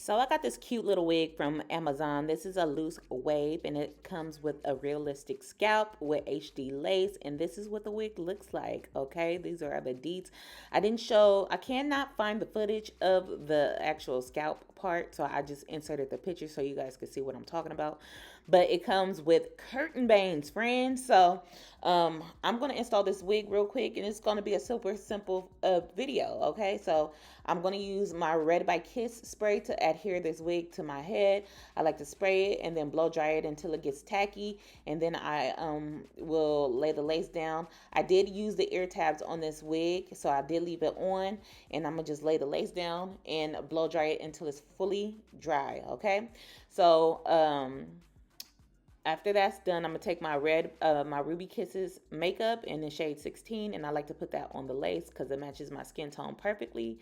So I got this cute little wig from Amazon. This is a loose wave and it comes with a realistic scalp with HD lace, and this is what the wig looks like. Okay, these are the deets. I cannot find the footage of the actual scalp part, so I just inserted the picture so you guys could see what I'm talking about. But it comes with curtain bangs, friends. So I'm going to install this wig real quick, and it's going to be a super simple video. Okay, so I'm going to use my Red by Kiss spray to adhere this wig to my head. I like to spray it and then blow dry it until it gets tacky, and then I will lay the lace down. I did use the ear tabs on this wig, so I did leave it on, and I'm going to just lay the lace down and blow dry it until it's fully dry. Okay, so after that's done, I'm gonna take my Ruby Kisses makeup in the shade 16, and I like to put that on the lace because it matches my skin tone perfectly.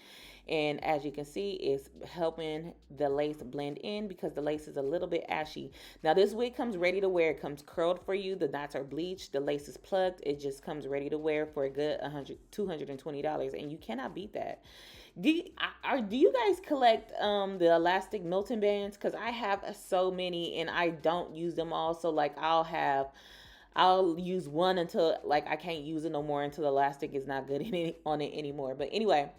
And as you can see, it's helping the lace blend in because the lace is a little bit ashy. Now this wig comes ready to wear. It comes curled for you. The knots are bleached. The lace is plugged. It just comes ready to wear for a good $220, and you cannot beat that. Do you guys collect the elastic Milton bands? Because I have so many and I don't use them all. So like I'll use one until like I can't use it no more until the elastic is not good on it anymore. But anyway,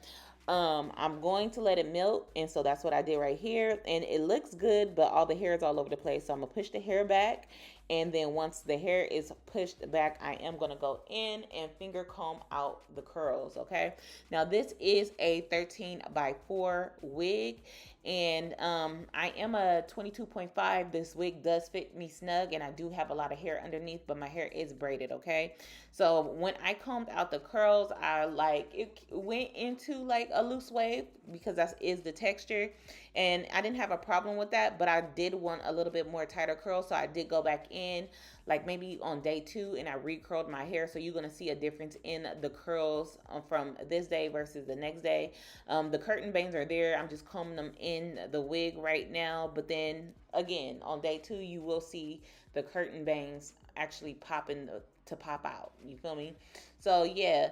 I'm going to let it melt, and so that's what I did right here, and it looks good, but all the hair is all over the place. So I'm gonna push the hair back, and then once the hair is pushed back, I am gonna go in and finger comb out the curls. Okay, now this is a 13x4 wig, and I am a 22.5. This wig does fit me snug, and I do have a lot of hair underneath, but my hair is braided. Okay, so when I combed out the curls, I like it went into like a loose wave because that is the texture, and I didn't have a problem with that, but I did want a little bit more tighter curls, so I did go back in like maybe on day 2 and I recurled my hair. So you're gonna see a difference in the curls from this day versus the next day. The curtain bangs are there. I'm just combing them in the wig right now, but then again on day 2 you will see the curtain bangs actually popping to pop out. You feel me? So yeah,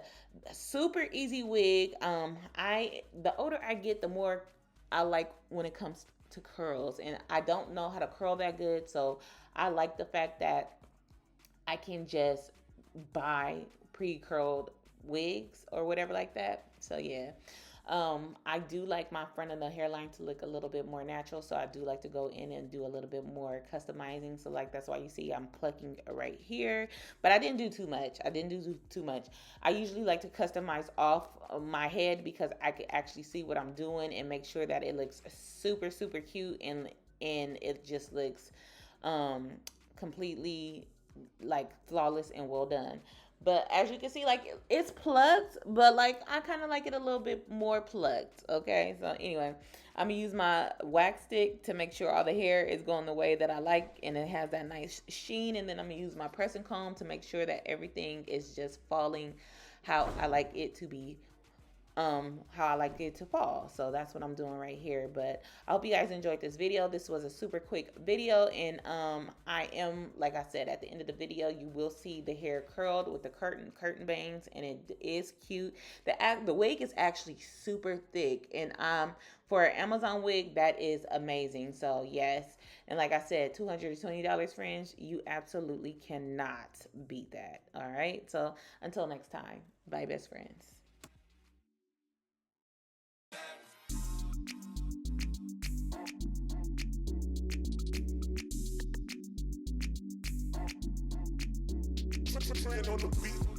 super easy wig. The older I get, the more I like when it comes to curls, and I don't know how to curl that good, so I like the fact that I can just buy pre-curled wigs or whatever like that. So yeah. I do like my front of the hairline to look a little bit more natural, so I do like to go in and do a little bit more customizing. So like that's why you see I'm plucking right here, but I didn't do too much. I usually like to customize off of my head because I can actually see what I'm doing and make sure that it looks super super cute, and it just looks completely like flawless and well done. But as you can see, like it's plugged, but like I kind of like it a little bit more plugged. Okay, so anyway, I'm gonna use my wax stick to make sure all the hair is going the way that I like and it has that nice sheen, and then I'm gonna use my pressing comb to make sure that everything is just falling how I like it to be, how I like it to fall. So that's what I'm doing right here. But I hope you guys enjoyed this video. This was a super quick video, and I am, like I said, at the end of the video you will see the hair curled with the curtain bangs, and it is cute. The wig is actually super thick, and for an Amazon wig, that is amazing. So yes, and like I said, $220, friends, you absolutely cannot beat that. All right, so until next time, bye best friends. Playing on the beat.